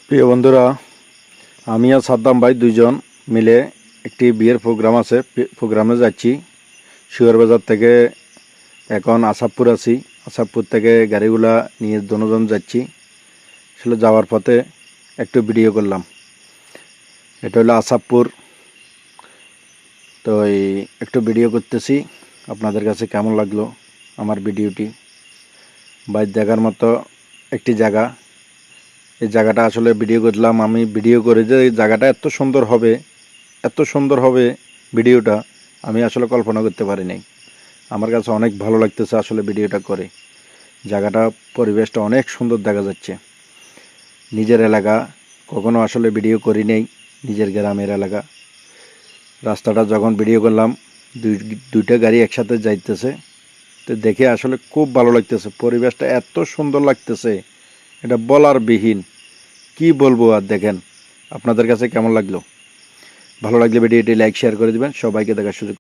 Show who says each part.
Speaker 1: প্রিয় বন্ধুরা, আমি আর সাদ্দাম ভাই দুইজন মিলে একটি বিয়ের প্রোগ্রাম আছে, প্রোগ্রামে যাচ্ছি। শুয়ারবাজার থেকে এখন আসাবপুর আছি। আসাবপুর থেকে গাড়িগুলা নিয়ে দুজন যাচ্ছি। আসলে যাওয়ার পথে একটু ভিডিও করলাম। এটা হলো আসাবপুর। তো একটু ভিডিও করতেছি। আপনাদের কাছে কেমন লাগলো আমার ভিডিওটি? ভাই দেখার মতো একটি জায়গা। এই জায়গাটা আসলে ভিডিও করলাম। আমি ভিডিও করে যে এই জায়গাটা এত সুন্দর হবে ভিডিওটা আমি আসলে কল্পনা করতে পারি নাই। আমার কাছে অনেক ভালো লাগতেছে আসলে ভিডিওটা করে। জায়গাটা, পরিবেশটা অনেক সুন্দর দেখা যাচ্ছে। নিজের এলাকা, কখনো আসলে ভিডিও করি নেই, নিজের গ্রামের এলাকা। রাস্তাটা যখন ভিডিও করলাম, দুইটা গাড়ি একসাথে যাইতেছে, তো দেখে আসলে খুব ভালো লাগতেছে। পরিবেশটা এত সুন্দর লাগতেছে, এটা বলার বিহীন। কি বলবো আর, দেখেন আপনাদের কাছে কেমন লাগলো? ভালো লাগলে ভিডিওটি লাইক শেয়ার করে দিবেন, সবাইকে দেখার সুযোগ